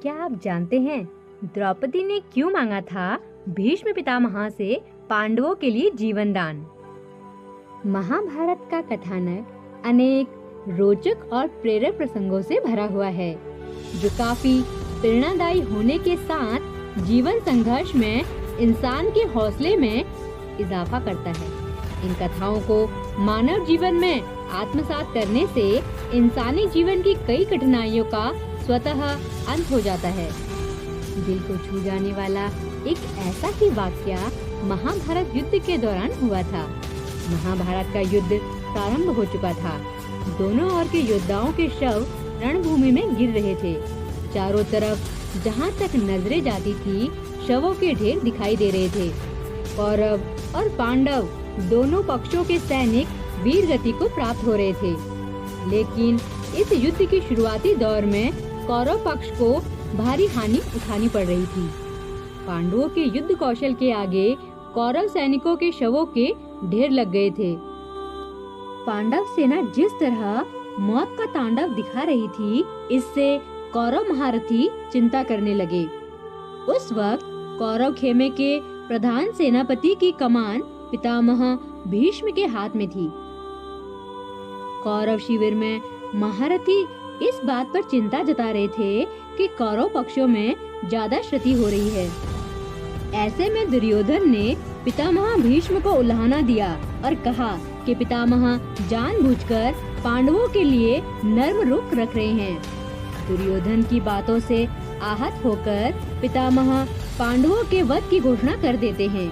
क्या आप जानते हैं द्रौपदी ने क्यों मांगा था भीष्म पितामह से पांडवों के लिए जीवन दान? महाभारत का कथानक अनेक रोचक और प्रेरक प्रसंगों से भरा हुआ है, जो काफी प्रेरणादायी होने के साथ जीवन संघर्ष में इंसान के हौसले में इजाफा करता है। इन कथाओं को मानव जीवन में आत्मसात करने से इंसानी जीवन की कई कठिनाइयों का स्वतः अंत हो जाता है। दिल को छू जाने वाला एक ऐसा ही वाकया महाभारत युद्ध के दौरान हुआ था। महाभारत का युद्ध प्रारंभ हो चुका था। दोनों ओर के योद्धाओं के शव रणभूमि में गिर रहे थे। चारों तरफ जहां तक नजरें जाती थी, शवों के ढेर दिखाई दे रहे थे। कौरव और पांडव दोनों पक्षों के सैनिक वीर गति को प्राप्त हो रहे थे, लेकिन इस युद्ध के शुरुआती दौर में कौरव पक्ष को भारी हानि उठानी पड़ रही थी। पांडवों के युद्ध कौशल के आगे कौरव सैनिकों के शवों के ढेर लग गए थे। पांडव सेना जिस तरह मौत का तांडव दिखा रही थी, इससे कौरव महारथी चिंता करने लगे। उस वक्त कौरव खेमे के प्रधान सेनापति की कमान पितामह भीष्म के हाथ में थी। कौरव शिविर में महारथी इस बात पर चिंता जता रहे थे कि कौरव पक्षों में ज्यादा क्षति हो रही है। ऐसे में दुर्योधन ने पितामह भीष्म को उल्हाना दिया और कहा कि पितामह जानबूझकर पांडवों के लिए नर्म रुख रख रहे हैं। दुर्योधन की बातों से आहत होकर पितामह पांडवों के वध की घोषणा कर देते हैं।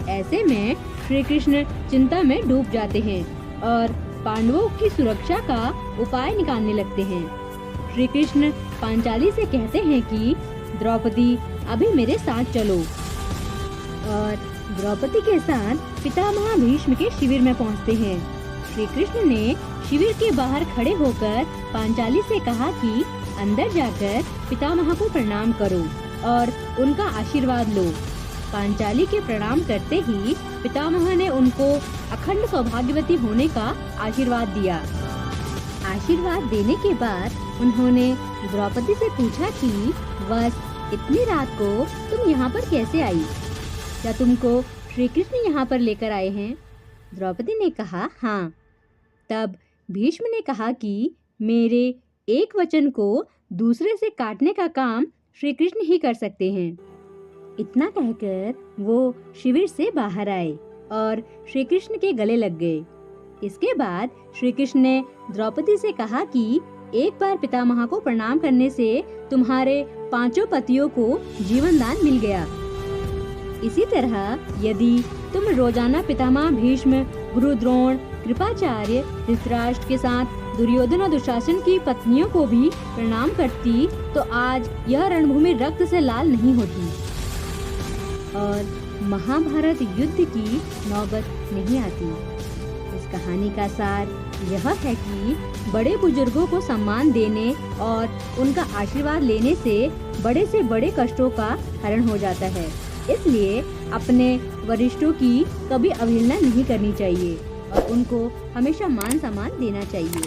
ऐसे में श्री कृष्ण चिंता में डूब जाते हैं और पांडवों की सुरक्षा का उपाय निकालने लगते हैं। श्री कृष्ण पांचाली से कहते हैं कि द्रौपदी अभी मेरे साथ चलो, और द्रौपदी के साथ पितामह भीष्म के शिविर में पहुंचते हैं। श्री कृष्ण ने शिविर के बाहर खड़े होकर पांचाली से कहा कि अंदर जाकर पितामह को प्रणाम करो और उनका आशीर्वाद लो। पांचाली के प्रणाम करते ही पितामह ने उनको अखंड सौभाग्यवती होने का आशीर्वाद दिया। आशीर्वाद देने के बाद उन्होंने द्रौपदी से पूछा कि बस इतनी रात को तुम यहाँ पर कैसे आई? क्या तुमको श्री कृष्ण यहाँ पर लेकर आए हैं? द्रौपदी ने कहा हाँ। तब भीष्म ने कहा कि मेरे एक वचन को दूसरे से काटने का काम श्री कृष्ण ही कर सकते हैं। इतना कहकर वो शिविर से बाहर आए और श्री कृष्ण के गले लग गए। इसके बाद श्री कृष्ण ने द्रौपदी से कहा कि एक बार पितामह को प्रणाम करने से तुम्हारे 5 पतियों को जीवन दान मिल गया। इसी तरह यदि तुम रोजाना पितामह भीष्म, गुरु द्रोण, कृपाचार्य, धृतराष्ट्र के साथ दुर्योधन और दुशासन की पत्नियों को भी प्रणाम करती, तो आज यह रणभूमि रक्त से लाल नहीं होती और महाभारत युद्ध की नौबत नहीं आती। इस कहानी का सार यह है कि बड़े बुजुर्गों को सम्मान देने और उनका आशीर्वाद लेने से बड़े कष्टों का हरण हो जाता है। इसलिए अपने वरिष्ठों की कभी अवहेलना नहीं करनी चाहिए और उनको हमेशा मान सम्मान देना चाहिए।